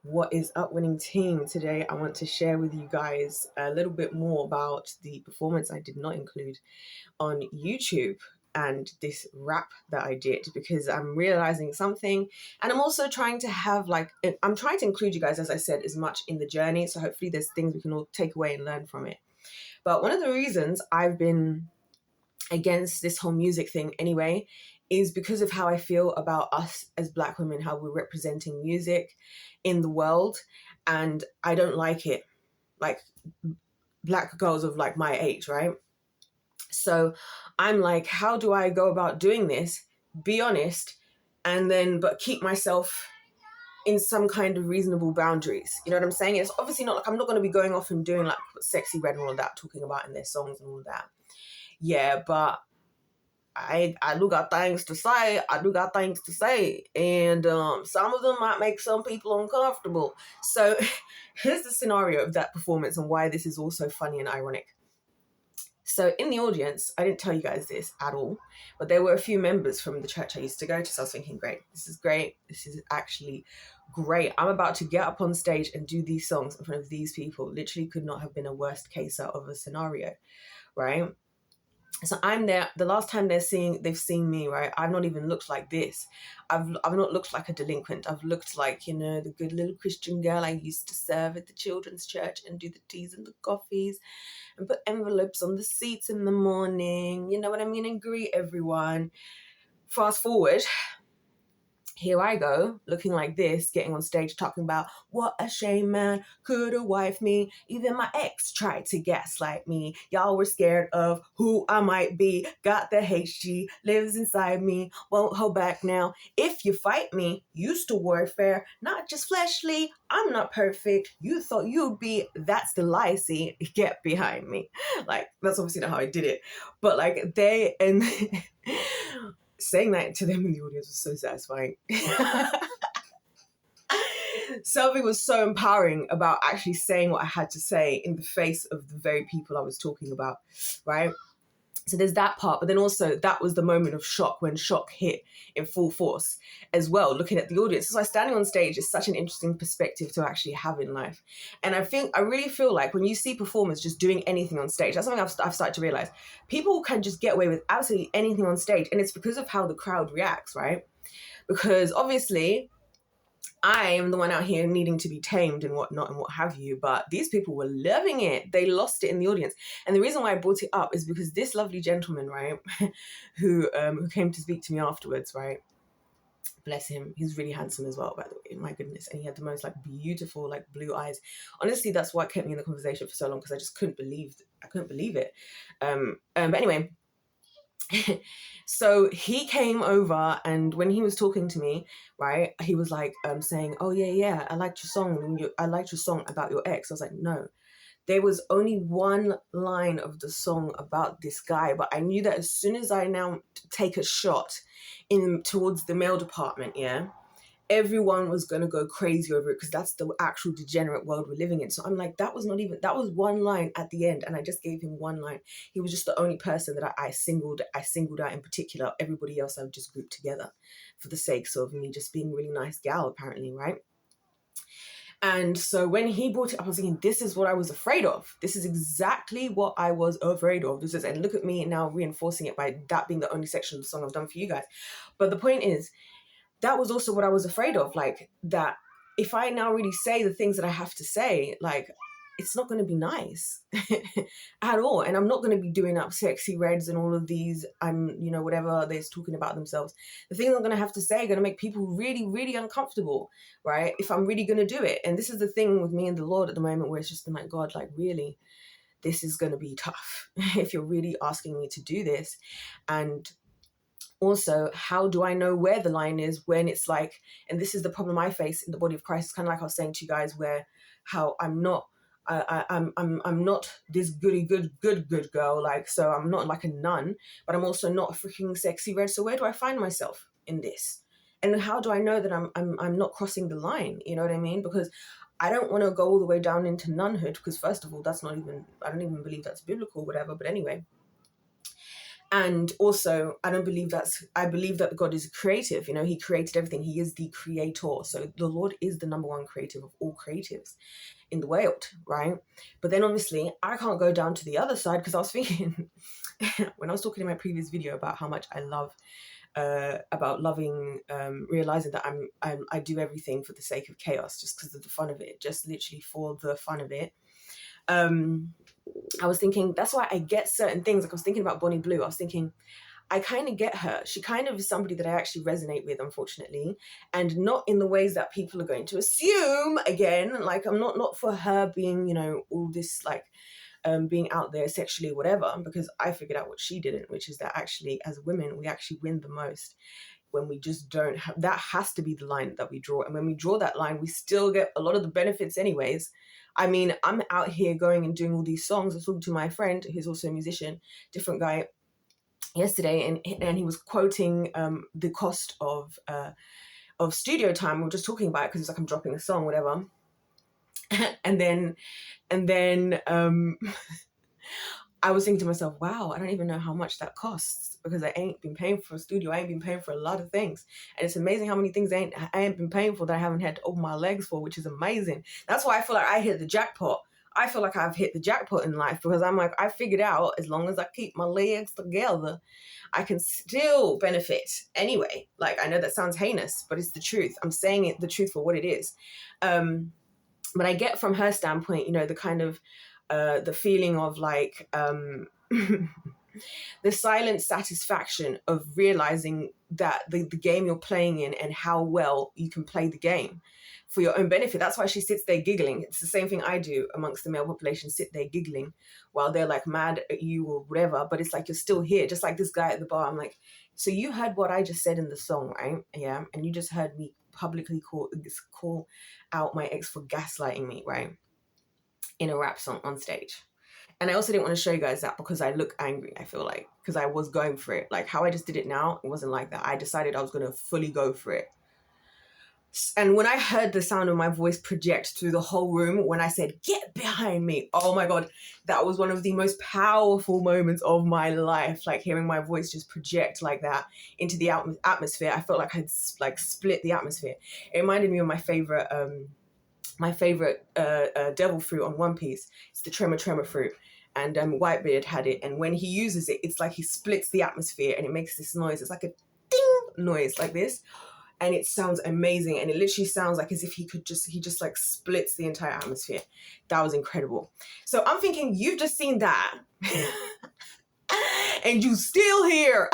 What is up, winning team? Today, I want to share with you guys a little bit more about the performance I did not include on YouTube and this rap that I did because I'm realizing something, and I'm also trying to have I'm trying to include you guys, as I said, as much in the journey. So hopefully, there's things we can all take away and learn from it. But one of the reasons I've been against this whole music thing anyway is because of how I feel about us as Black women, how we're representing music in the world. And I don't like it. Like Black girls of like my age, right? So I'm like, how do I go about doing this? Be honest, and then but keep myself in some kind of reasonable boundaries. You know what I'm saying? It's obviously not like I'm not going to be going off and doing like Sexy Red and all of that, talking about in their songs and all of that. Yeah, but I do got things to say. I do got things to say. And some of them might make some people uncomfortable. So here's the scenario of that performance and why this is also funny and ironic. So in the audience, I didn't tell you guys this at all, but there were a few members from the church I used to go to. So I was thinking, great, this is great. This is actually great. I'm about to get up on stage and do these songs in front of these people. Literally could not have been a worst case out of a scenario, right? So I'm there. The last time they've seen me, right? I've not even looked like this. I've not looked like a delinquent. I've looked like, the good little Christian girl I used to serve at the children's church and do the teas and the coffees and put envelopes on the seats in the morning. You know what I mean? And greet everyone. Fast forward, here I go, looking like this, getting on stage talking about what a shame, man, could have wifed me. Even my ex tried to gaslight me. Y'all were scared of who I might be. Got the HG, lives inside me, won't hold back now. If you fight me, used to warfare, not just fleshly. I'm not perfect. You thought you'd be. That's the lie, see. Get behind me. Like, that's obviously not how I did it. But like, they and saying that to them in the audience was so satisfying. Something was so empowering about actually saying what I had to say in the face of the very people I was talking about, right? So there's that part, but then also that was the moment of shock when shock hit in full force as well, looking at the audience. So standing on stage is such an interesting perspective to actually have in life. And I really feel like when you see performers just doing anything on stage, that's something I've started to realize. People can just get away with absolutely anything on stage. And it's because of how the crowd reacts, right? Because obviously I am the one out here needing to be tamed and whatnot and what have you, but these people were loving it. They lost it in the audience. And the reason why I brought it up is because this lovely gentleman, right, who came to speak to me afterwards, right, bless him, he's really handsome as well, by the way, my goodness, and he had the most beautiful blue eyes. Honestly, that's what kept me in the conversation for so long, because I just couldn't believe it. But anyway, so he came over, and when he was talking to me, right, he was like saying, oh yeah, I liked your song, I liked your song about your ex. I was like, no, there was only one line of the song about this guy, but I knew that as soon as I now take a shot in towards the male department, yeah, everyone was going to go crazy over it, because that's the actual degenerate world we're living in. So I'm like, that was one line at the end, and I just gave him one line. He was just the only person that I singled out in particular. Everybody else I've just grouped together for the sakes of me just being a really nice gal, apparently, right? And so when he brought it up, I was thinking, this is what I was afraid of. This is exactly what I was afraid of. And look at me now reinforcing it by that being the only section of the song I've done for you guys. But the point is, that was also what I was afraid of, that if I now really say the things that I have to say, it's not going to be nice at all. And I'm not going to be doing up Sexy Reds and all of these, whatever they're talking about themselves. The things I'm going to have to say are going to make people really, really uncomfortable, right? If I'm really going to do it. And this is the thing with me and the Lord at the moment, where it's just like, God, really, this is going to be tough if you're really asking me to do this. And also, how do I know where the line is when it's like, and this is the problem I face in the body of Christ. It's kind of like I was saying to you guys, where how I'm not this goody good girl, so I'm not like a nun, but I'm also not a freaking Sexy Red. So where do I find myself in this? And how do I know that I'm not crossing the line? You know what I mean? Because I don't want to go all the way down into nunhood, because first of all, I don't even believe that's biblical, whatever. But anyway. And also, I believe that God is creative. He created everything. He is the creator. So the Lord is the number one creative of all creatives in the world, right? But then obviously I can't go down to the other side, because I was thinking when I was talking in my previous video about how much I love about loving, realizing that I do everything for the sake of chaos, just because of the fun of it, just literally for the fun of it. I was thinking that's why I get certain things. Like I was thinking about Bonnie Blue. I was thinking I kind of get her. She kind of is somebody that I actually resonate with, unfortunately, and not in the ways that people are going to assume. Again, like I'm not for her being, all this like being out there sexually, whatever, because I figured out what she didn't, which is that actually as women, we actually win the most when we just don't have, that has to be the line that we draw. And when we draw that line, we still get a lot of the benefits anyways. I mean, I'm out here going and doing all these songs. I was talking to my friend who's also a musician, different guy, yesterday, and he was quoting the cost of studio time. We were just talking about it because it's like I'm dropping a song, whatever. and then I was thinking to myself, wow, I don't even know how much that costs, because I ain't been paying for a studio. I ain't been paying for a lot of things. And it's amazing how many things I ain't been paying for that I haven't had to open my legs for, which is amazing. That's why I feel like I hit the jackpot. I feel like I've hit the jackpot in life, because I'm like, I figured out as long as I keep my legs together, I can still benefit anyway. Like, I know that sounds heinous, but it's the truth. I'm saying it, the truth for what it is. But I get from her standpoint, the kind of, the feeling of like, the silent satisfaction of realizing that the game you're playing in and how well you can play the game for your own benefit. That's why she sits there giggling. It's the same thing I do amongst the male population, sit there giggling while they're like mad at you or whatever, but it's like you're still here. Just like this guy at the bar, I'm like, so you heard what I just said in the song, right? Yeah. And you just heard me publicly call out my ex for gaslighting me, right? In a rap song on stage. And I also didn't want to show you guys that because I look angry, I feel like, because I was going for it. Like how I just did it now, it wasn't like that. I decided I was going to fully go for it. And when I heard the sound of my voice project through the whole room, when I said, get behind me, oh my God, that was one of the most powerful moments of my life. Like hearing my voice just project like that into the atmosphere. I felt like I'd like split the atmosphere. It reminded me of my favorite devil fruit on One Piece. It's the Tremor fruit. And Whitebeard had it. And when he uses it, it's like he splits the atmosphere and it makes this noise. It's like a ding noise like this. And it sounds amazing. And it literally sounds like as if he just like splits the entire atmosphere. That was incredible. So I'm thinking, you've just seen that. And you still here.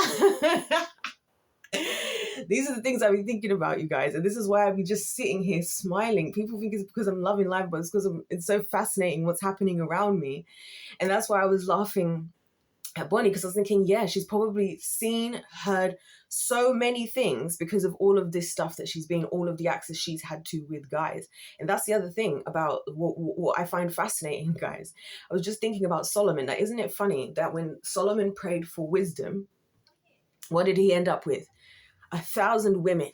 These are the things I've been thinking about, you guys. And this is why I'll be just sitting here smiling. People think it's because I'm loving life, but it's because it's so fascinating what's happening around me. And that's why I was laughing at Bonnie, because I was thinking, yeah, she's probably seen, heard so many things because of all of this stuff that she's been, all of the access she's had to with guys. And that's the other thing about what I find fascinating, guys. I was just thinking about Solomon. That isn't it funny that when Solomon prayed for wisdom, what did he end up with? 1,000 women.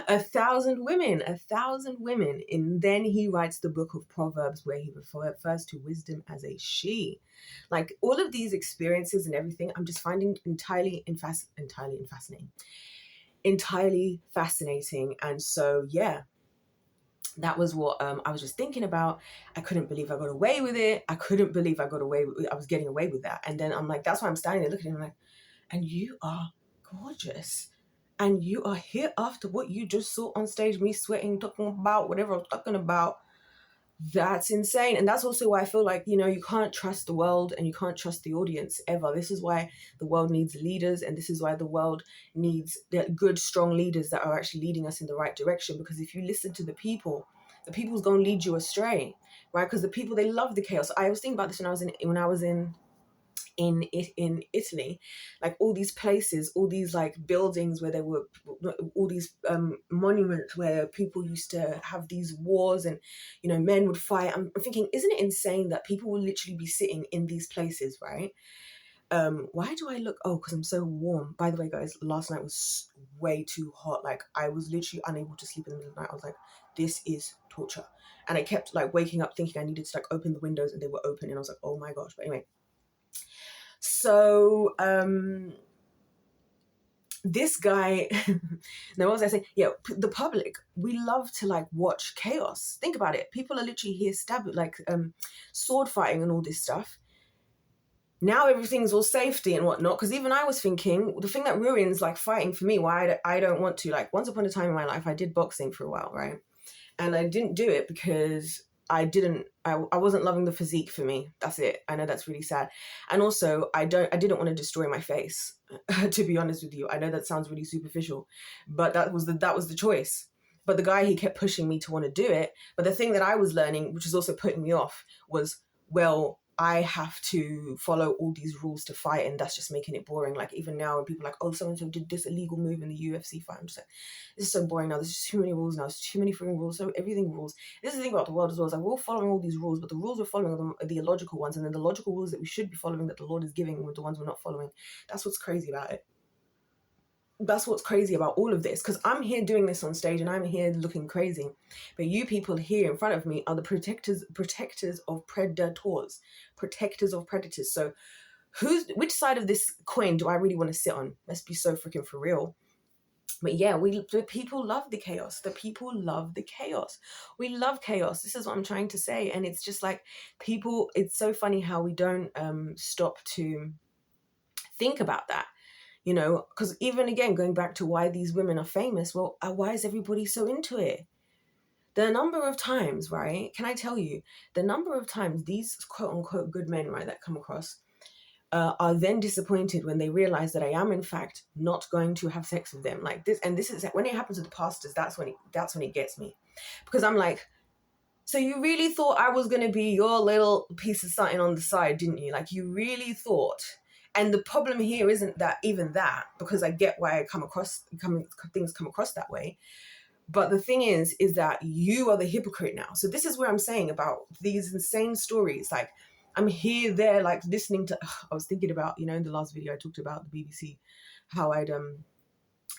1,000 women. And then he writes the book of Proverbs where he refers to wisdom as a she. Like all of these experiences and everything, I'm just finding entirely fascinating. And so, yeah, that was what I was just thinking about. I couldn't believe I got away with it. I was getting away with that. And then I'm like, that's why I'm standing there looking at him like, and you are gorgeous. And you are here after what you just saw on stage, me sweating, talking about whatever I'm talking about. That's insane. And that's also why I feel like, you can't trust the world and you can't trust the audience ever. This is why the world needs leaders. And this is why the world needs good, strong leaders that are actually leading us in the right direction. Because if you listen to the people's going to lead you astray, right? Because the people, they love the chaos. I was thinking about this when I was in Italy, like all these places, all these like buildings where there were all these monuments where people used to have these wars and men would fight. I'm thinking, isn't it insane that people will literally be sitting in these places, right? Why do I look? Oh, because I'm so warm. By the way, guys, last night was way too hot. Like I was literally unable to sleep in the middle of the night. I was like, this is torture. And I kept like waking up thinking I needed to like open the windows and they were open and I was like, oh my gosh. But anyway, So this guy, now what was I saying? Yeah, the public, we love to like watch chaos. Think about it. People are literally here stabbing, like sword fighting and all this stuff. Now everything's all safety and whatnot. Because even I was thinking, the thing that ruins like fighting for me, why I don't want to, like once upon a time in my life, I did boxing for a while, right? And I didn't do it because I wasn't loving the physique for me. That's it. I know that's really sad. And also I didn't want to destroy my face, to be honest with you. I know that sounds really superficial, but that was the choice. But the guy, he kept pushing me to want to do it. But the thing that I was learning, which was also putting me off, was, well, I have to follow all these rules to fight, and that's just making it boring. Like even now when people are like, oh, so-and-so did this illegal move in the UFC fight, I'm just like, this is so boring now. There's just too many rules now. There's too many freaking rules. So everything rules. This is the thing about the world as well. Is like we're all following all these rules, but the rules we're following are the illogical ones, and then the logical rules that we should be following, that the Lord is giving, were the ones we're not following. That's what's crazy about it. That's what's crazy about all of this, because I'm here doing this on stage and I'm here looking crazy, but you people here in front of me are the protectors of predators, protectors of predators. So which side of this coin do I really want to sit on? Let's be so freaking for real. But yeah, the people love the chaos. The people love the chaos. We love chaos. This is what I'm trying to say. And it's just like people, it's so funny how we don't stop to think about that. You know, because even again, going back to why these women are famous, well, why is everybody so into it? The number of times, right? Can I tell you, the number of times these quote unquote good men, right, that come across are then disappointed when they realize that I am in fact not going to have sex with them, like this. And this is when it happens with the pastors. That's when it gets me, because I'm like, so you really thought I was going to be your little piece of something on the side, didn't you? Like you really thought. And the problem here isn't that even that, because I get why things come across that way. But the thing is that you are the hypocrite now. So this is where I'm saying about these insane stories. Like I'm here, there, like listening to, I was thinking about, you know, in the last video I talked about the BBC, how I'd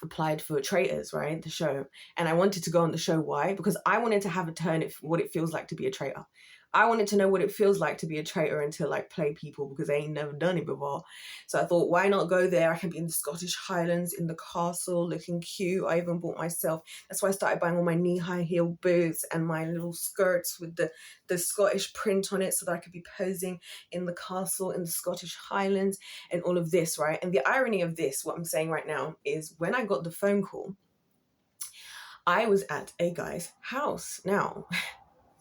applied for Traitors, right, the show, and I wanted to go on the show. Why? Because I wanted to have a turn at what it feels like to be a traitor. I wanted to know what it feels like to be a traitor and to like play people, because I ain't never done it before. So I thought, why not go there? I can be in the Scottish Highlands, in the castle, looking cute. I even bought myself, that's why I started buying all my knee-high heel boots and my little skirts with the Scottish print on it, so that I could be posing in the castle, in the Scottish Highlands, and all of this, right? And the irony of this, what I'm saying right now, is when I got the phone call, I was at a guy's house. Now,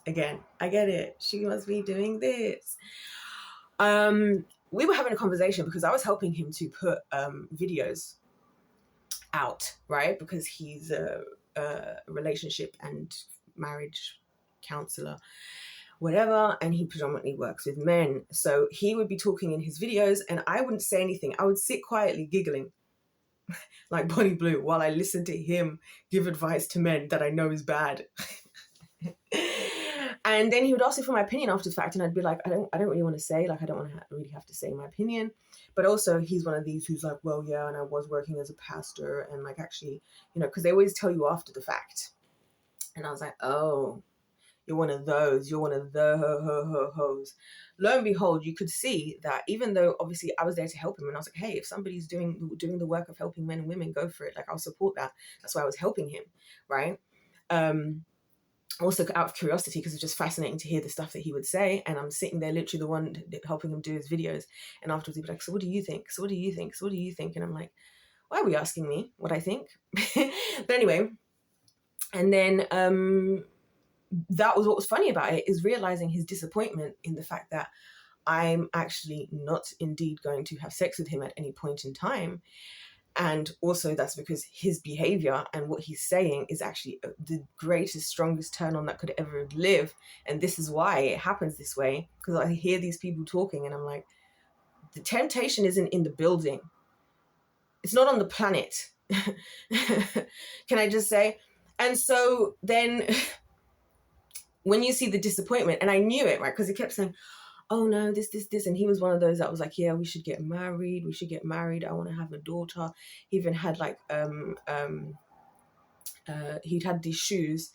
again, I get it. She must be doing this. We were having a conversation because I was helping him to put videos out, right? Because he's a relationship and marriage counselor, whatever, and he predominantly works with men. So he would be talking in his videos and I wouldn't say anything. I would sit quietly giggling like Bonnie Blue while I listened to him give advice to men that I know is bad. And then he would ask me for my opinion after the fact, and I'd be like, I don't really want to say, like, I don't want to really have to say my opinion. But also he's one of these who's like, well, yeah, and I was working as a pastor, and like, actually, you know, because they always tell you after the fact. And I was like, oh, you're one of those, you're one of the hoes. Lo and behold, you could see that even though obviously I was there to help him, and I was like, hey, if somebody's doing the work of helping men and women, go for it. Like, I'll support that. That's why I was helping him, right? Also out of curiosity, because it's just fascinating to hear the stuff that he would say, and I'm sitting there literally the one helping him do his videos, and afterwards he'd be like, so what do you think? So what do you think? So what do you think? And I'm like, why are we asking me what I think? But anyway, and then that was what was funny about it, is realizing his disappointment in the fact that I'm actually not indeed going to have sex with him at any point in time. And also that's because his behavior and what he's saying is actually the greatest, strongest turn on that could ever live. And this is why it happens this way, because I hear these people talking and I'm like, the temptation isn't in the building. It's not on the planet. Can I just say? And so then when you see the disappointment, and I knew it, right? Because he kept saying, oh no, this. And he was one of those that was like, yeah, we should get married. I want to have a daughter. He even had like, he'd had these shoes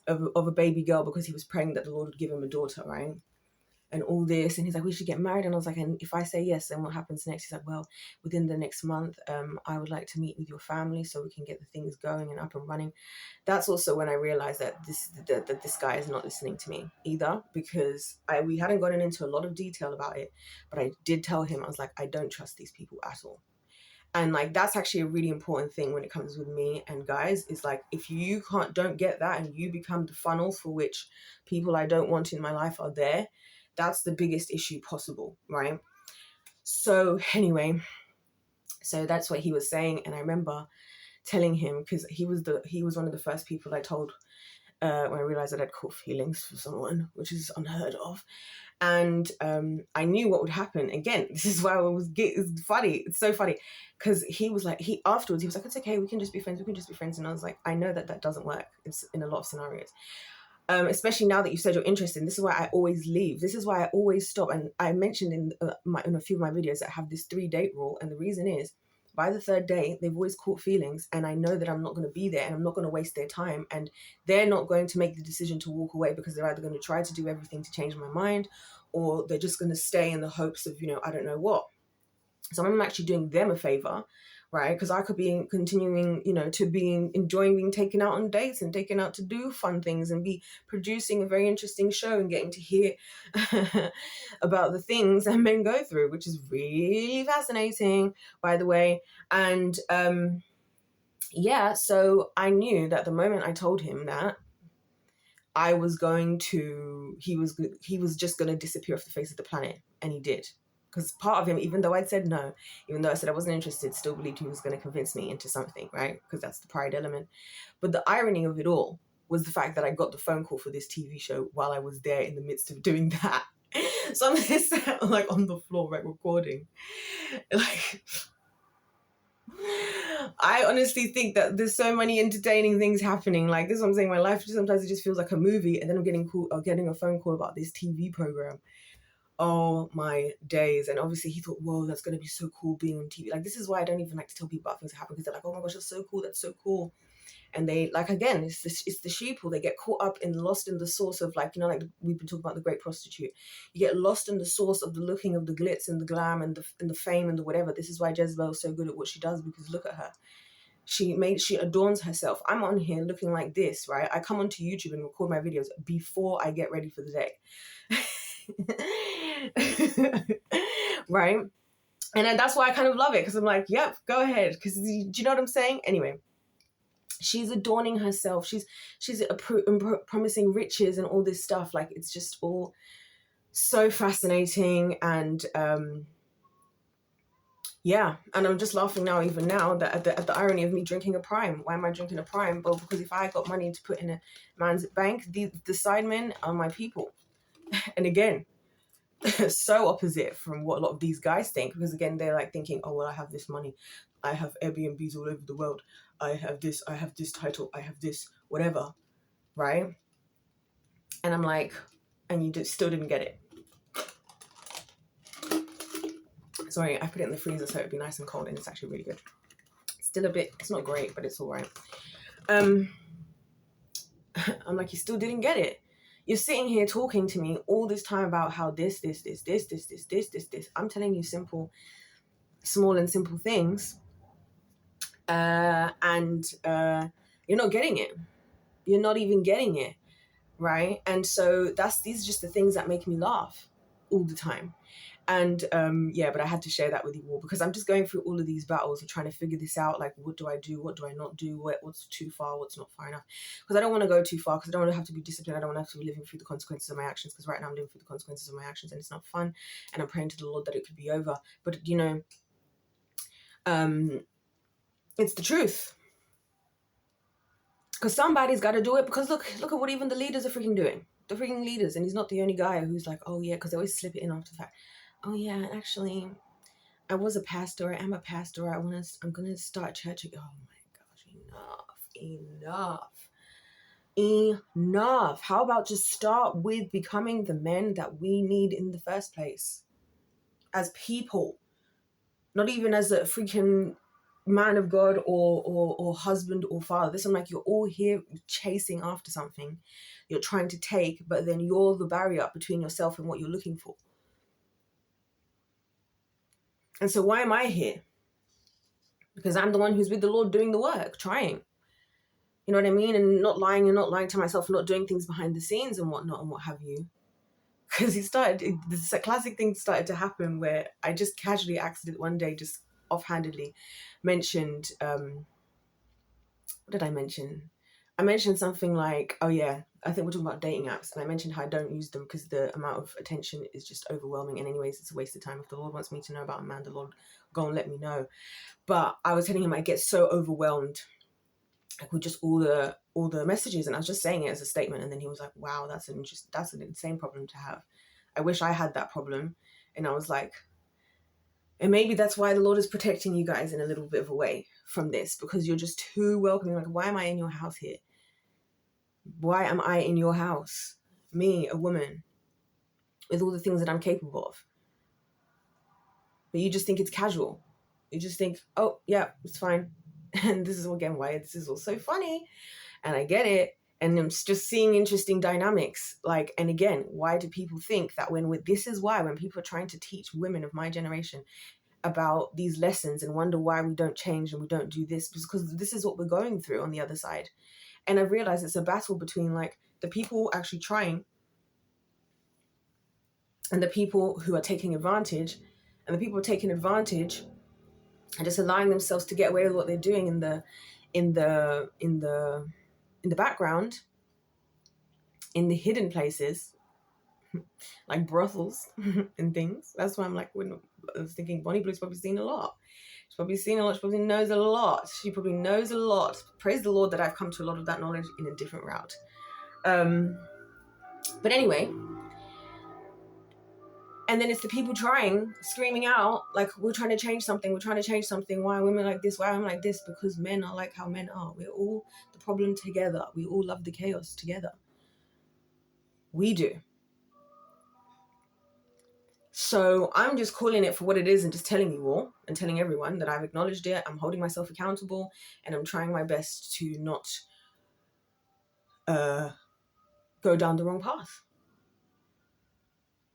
of a baby girl because he was praying that the Lord would give him a daughter, right? and all this. And he's like, we should get married. And I was like, and if I say yes, then what happens next? He's like, well, within the next month, I would like to meet with your family so we can get the things going and up and running. That's also when I realized that this guy is not listening to me either, because we hadn't gotten into a lot of detail about it, but I did tell him, I was like, I don't trust these people at all. And like, that's actually a really important thing when it comes with me and guys, is like, if you don't get that and you become the funnel for which people I don't want in my life are there, that's the biggest issue possible, right? So anyway, so that's what he was saying. And I remember telling him, because he was one of the first people I told when I realized that I'd caught feelings for someone, which is unheard of. And I knew what would happen. Again, this is why it's funny. It's so funny, because afterwards he was like, it's okay, we can just be friends. And I was like, I know that doesn't work. It's in a lot of scenarios. Especially now that you said you're interested. This is why I always leave. This is why I always stop. And I mentioned in a few of my videos that I have this 3-date rule. And the reason is, by the 3rd date, they've always caught feelings, and I know that I'm not going to be there, and I'm not going to waste their time, and they're not going to make the decision to walk away, because they're either going to try to do everything to change my mind, or they're just going to stay in the hopes of, I don't know what. So I'm actually doing them a favor, right? Because I could be continuing, to enjoying being taken out on dates and taken out to do fun things and be producing a very interesting show and getting to hear about the things that men go through, which is really fascinating, by the way. And so I knew that the moment I told him that, he was just going to disappear off the face of the planet. And he did. Because part of him, even though I'd said no, even though I said I wasn't interested, still believed he was going to convince me into something, right? Because that's the pride element. But the irony of it all was the fact that I got the phone call for this TV show while I was there in the midst of doing that. So I'm just like on the floor, right, recording. Like, I honestly think that there's so many entertaining things happening. Like, this is what I'm saying. My life sometimes it just feels like a movie, and then I'm getting a phone call about this TV program. Oh my days. And obviously he thought, whoa, that's going to be so cool being on TV. Like, this is why I don't even like to tell people about things that happen, because they're like, oh my gosh, that's so cool. That's so cool. And they, like, again, it's the sheeple. They get caught up and lost in the source of, like, like we've been talking about the great prostitute. You get lost in the source of the looking of the glitz and the glam and the fame and the whatever. This is why Jezebel is so good at what she does, because look at her. She adorns herself. I'm on here looking like this, right? I come onto YouTube and record my videos before I get ready for the day. Right? And that's why I kind of love it, because I'm like, yep, go ahead. Because do you know what I'm saying? Anyway, she's adorning herself. She's promising riches and all this stuff. Like, it's just all so fascinating. And yeah, and I'm just laughing now, even now, that at the irony of me drinking a Prime. Why am I drinking a Prime? Well, because if I got money to put in a man's bank, the sidemen are my people. And again, so opposite from what a lot of these guys think, because again, they're like thinking, oh, well, I have this money, I have Airbnbs all over the world, I have this title, I have this whatever, right? And I'm like, and you still didn't get it. Sorry, I put it in the freezer so it'd be nice and cold, and it's actually really good. Still a bit, it's not great, but it's all right. I'm like, you still didn't get it. You're sitting here talking to me all this time about how this. I'm telling you small and simple things. And you're not getting it. You're not even getting it, right? And so these are just the things that make me laugh all the time. And but I had to share that with you all, because I'm just going through all of these battles of trying to figure this out. Like, what do I do? What do I not do? What's too far? What's not far enough? Because I don't want to go too far, because I don't want to have to be disciplined. I don't want to have to be living through the consequences of my actions, because right now I'm living through the consequences of my actions, and it's not fun. And I'm praying to the Lord that it could be over. But, it's the truth. Because somebody's got to do it, because look at what even the leaders are freaking doing. The freaking leaders. And he's not the only guy who's like, oh yeah, because they always slip it in after the fact. Oh yeah, actually, I was a pastor. I am a pastor. I'm gonna start church again. Oh my gosh, enough. How about just start with becoming the men that we need in the first place, as people, not even as a freaking man of God or husband or father. This I'm like, you're all here chasing after something you're trying to take, but then you're the barrier between yourself and what you're looking for. And so why am I here? Because I'm the one who's with the Lord doing the work, trying. You know what I mean? And not lying to myself, not doing things behind the scenes and whatnot and what have you. Because this classic thing started to happen where I just casually one day, just offhandedly mentioned, what did I mention? I mentioned something like, oh yeah, I think we're talking about dating apps. And I mentioned how I don't use them because the amount of attention is just overwhelming. And anyways, it's a waste of time. If the Lord wants me to know about a man, the Lord go and let me know. But I was telling him I get so overwhelmed with just all the messages, and I was just saying it as a statement, and then he was like, wow, that's an insane problem to have. I wish I had that problem. And I was like, and maybe that's why the Lord is protecting you guys in a little bit of a way from this, because you're just too welcoming. Like, why am I in your house here? Why am I in your house? Me, a woman, with all the things that I'm capable of. But you just think it's casual. You just think, oh yeah, it's fine. And this is again why this is all so funny. And I get it. And I'm just seeing interesting dynamics. Like, and again, why do people think that this is why when people are trying to teach women of my generation about these lessons and wonder why we don't change and we don't do this, because this is what we're going through on the other side. And I've realized it's a battle between like the people actually trying and the people who are taking advantage, and the people who are taking advantage and just allowing themselves to get away with what they're doing in the background, in the hidden places, like brothels and things. That's why I'm like, when I was thinking Bonnie Blue's probably seen a lot. She's probably seen a lot. She probably knows a lot. She probably knows a lot. Praise the Lord that I've come to a lot of that knowledge in a different route. But anyway, and then it's the people screaming out, like, we're trying to change something. We're trying to change something. Why are women like this? Why are women like this? Because men are like how men are. We're all the problem together. We all love the chaos together. We do. So I'm just calling it for what it is and just telling you all and telling everyone that I've acknowledged it. I'm holding myself accountable and I'm trying my best to not go down the wrong path.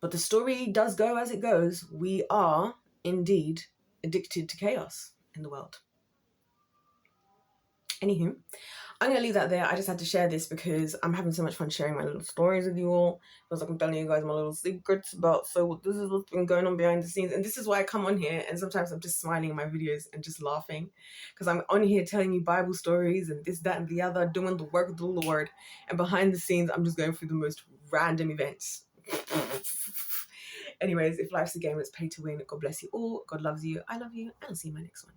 But the story does go as it goes. We are indeed addicted to chaos in the world. Anywho, I'm going to leave that there. I just had to share this because I'm having so much fun sharing my little stories with you all. Feels like I'm telling you guys my little secrets about, so this is what's been going on behind the scenes. And this is why I come on here and sometimes I'm just smiling in my videos and just laughing, because I'm on here telling you Bible stories and this, that, and the other, doing the work of the Lord. And behind the scenes, I'm just going through the most random events. Anyways, if life's a game, it's pay to win. God bless you all. God loves you. I love you. And I'll see you in my next one.